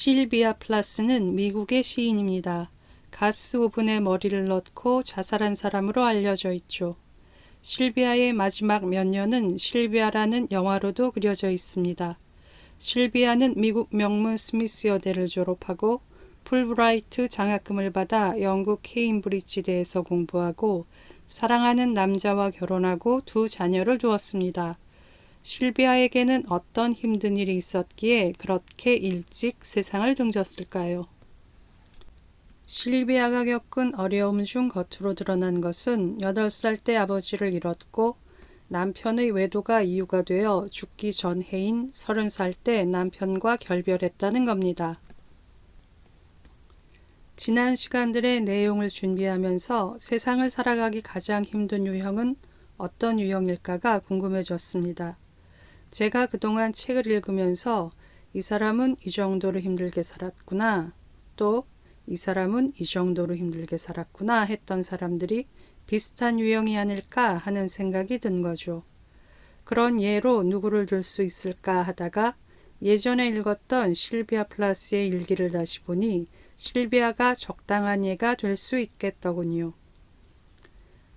실비아 플라스는 미국의 시인입니다. 가스 오븐에 머리를 넣고 자살한 사람으로 알려져 있죠. 실비아의 마지막 몇 년은 실비아라는 영화로도 그려져 있습니다. 실비아는 미국 명문 스미스 여대를 졸업하고 풀브라이트 장학금을 받아 영국 케임브리지대에서 공부하고 사랑하는 남자와 결혼하고 두 자녀를 두었습니다. 실비아에게는 어떤 힘든 일이 있었기에 그렇게 일찍 세상을 등졌을까요? 실비아가 겪은 어려움 중 겉으로 드러난 것은 8살 때 아버지를 잃었고 남편의 외도가 이유가 되어 죽기 전 해인 30살 때 남편과 결별했다는 겁니다. 지난 시간들의 내용을 준비하면서 세상을 살아가기 가장 힘든 유형은 어떤 유형일까가 궁금해졌습니다. 제가 그동안 책을 읽으면서 이 사람은 이 정도로 힘들게 살았구나, 또 이 사람은 이 정도로 힘들게 살았구나 했던 사람들이 비슷한 유형이 아닐까 하는 생각이 든 거죠. 그런 예로 누구를 들 수 있을까 하다가 예전에 읽었던 실비아 플라스의 일기를 다시 보니 실비아가 적당한 예가 될 수 있겠더군요.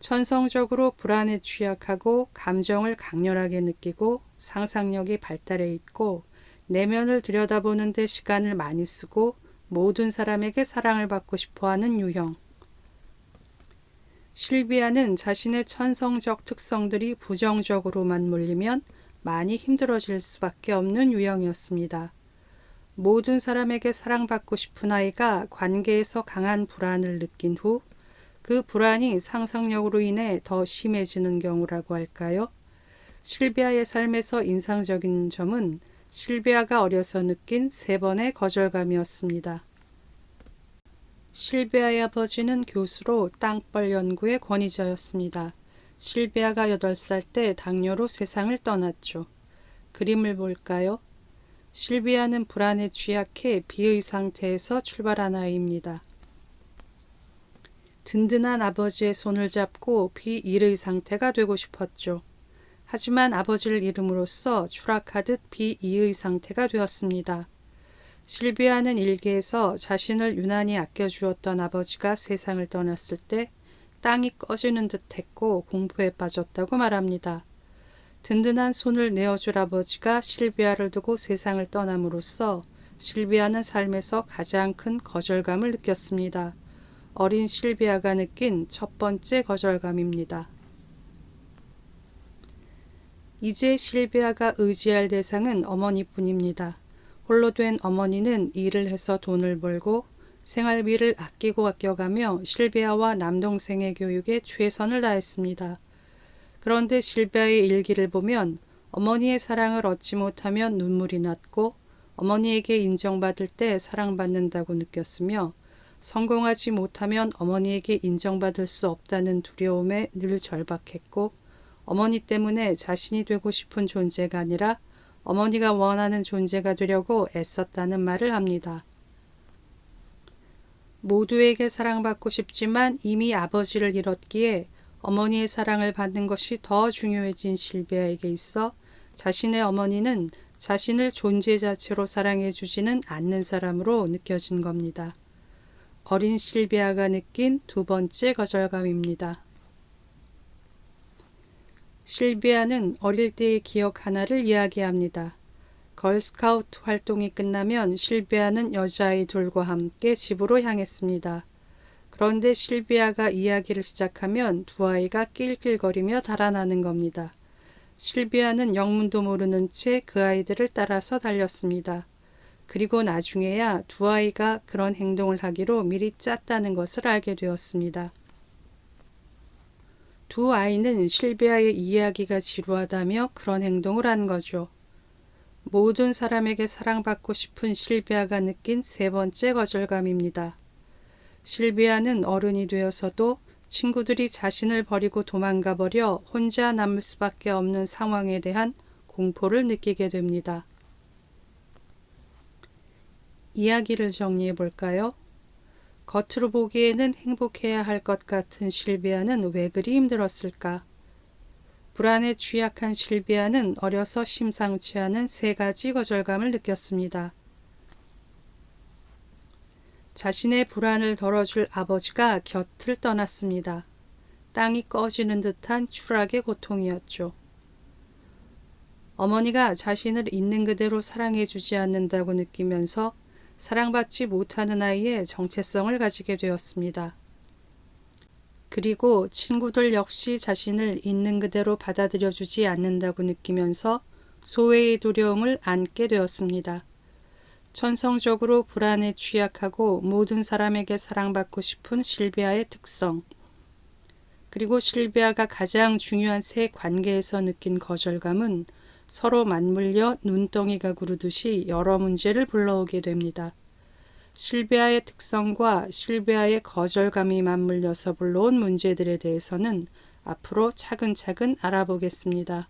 천성적으로 불안에 취약하고 감정을 강렬하게 느끼고 상상력이 발달해 있고 내면을 들여다보는 데 시간을 많이 쓰고 모든 사람에게 사랑을 받고 싶어하는 유형. 실비아는 자신의 천성적 특성들이 부정적으로만 몰리면 많이 힘들어질 수밖에 없는 유형이었습니다. 모든 사람에게 사랑받고 싶은 아이가 관계에서 강한 불안을 느낀 후 그 불안이 상상력으로 인해 더 심해지는 경우라고 할까요? 실비아의 삶에서 인상적인 점은 실비아가 어려서 느낀 3번의 거절감이었습니다. 실비아의 아버지는 교수로 땅벌 연구의 권위자였습니다. 실비아가 8살 때 당뇨로 세상을 떠났죠. 그림을 볼까요? 실비아는 불안에 취약해 비의 상태에서 출발한 아이입니다. 든든한 아버지의 손을 잡고 비일의 상태가 되고 싶었죠. 하지만 아버지를 잃음으로써 추락하듯 비이의 상태가 되었습니다. 실비아는 일기에서 자신을 유난히 아껴주었던 아버지가 세상을 떠났을 때 땅이 꺼지는 듯 했고 공포에 빠졌다고 말합니다. 든든한 손을 내어줄 아버지가 실비아를 두고 세상을 떠남으로써 실비아는 삶에서 가장 큰 거절감을 느꼈습니다. 어린 실비아가 느낀 첫 번째 거절감입니다. 이제 실비아가 의지할 대상은 어머니뿐입니다. 홀로 된 어머니는 일을 해서 돈을 벌고 생활비를 아껴가며 실비아와 남동생의 교육에 최선을 다했습니다. 그런데 실비아의 일기를 보면 어머니의 사랑을 얻지 못하면 눈물이 났고 어머니에게 인정받을 때 사랑받는다고 느꼈으며 성공하지 못하면 어머니에게 인정받을 수 없다는 두려움에 늘 절박했고 어머니 때문에 자신이 되고 싶은 존재가 아니라 어머니가 원하는 존재가 되려고 애썼다는 말을 합니다. 모두에게 사랑받고 싶지만 이미 아버지를 잃었기에 어머니의 사랑을 받는 것이 더 중요해진 실비아에게 있어 자신의 어머니는 자신을 존재 자체로 사랑해 주지는 않는 사람으로 느껴진 겁니다. 어린 실비아가 느낀 2번째 거절감입니다. 실비아는 어릴 때의 기억 하나를 이야기합니다. 걸스카우트 활동이 끝나면 실비아는 여자아이 둘과 함께 집으로 향했습니다. 그런데 실비아가 이야기를 시작하면 두 아이가 낄낄거리며 달아나는 겁니다. 실비아는 영문도 모르는 채 그 아이들을 따라서 달렸습니다. 그리고 나중에야 두 아이가 그런 행동을 하기로 미리 짰다는 것을 알게 되었습니다. 두 아이는 실비아의 이야기가 지루하다며 그런 행동을 한 거죠. 모든 사람에게 사랑받고 싶은 실비아가 느낀 3번째 거절감입니다. 실비아는 어른이 되어서도 친구들이 자신을 버리고 도망가 버려 혼자 남을 수밖에 없는 상황에 대한 공포를 느끼게 됩니다. 이야기를 정리해 볼까요? 겉으로 보기에는 행복해야 할 것 같은 실비아는 왜 그리 힘들었을까? 불안에 취약한 실비아는 어려서 심상치 않은 3가지 거절감을 느꼈습니다. 자신의 불안을 덜어줄 아버지가 곁을 떠났습니다. 땅이 꺼지는 듯한 추락의 고통이었죠. 어머니가 자신을 있는 그대로 사랑해주지 않는다고 느끼면서 사랑받지 못하는 아이의 정체성을 가지게 되었습니다. 그리고 친구들 역시 자신을 있는 그대로 받아들여주지 않는다고 느끼면서 소외의 두려움을 안게 되었습니다. 천성적으로 불안에 취약하고 모든 사람에게 사랑받고 싶은 실비아의 특성, 그리고 실비아가 가장 중요한 세 관계에서 느낀 거절감은 서로 맞물려 눈덩이가 구르듯이 여러 문제를 불러오게 됩니다. 실비아의 특성과 실비아의 거절감이 맞물려서 불러온 문제들에 대해서는 앞으로 차근차근 알아보겠습니다.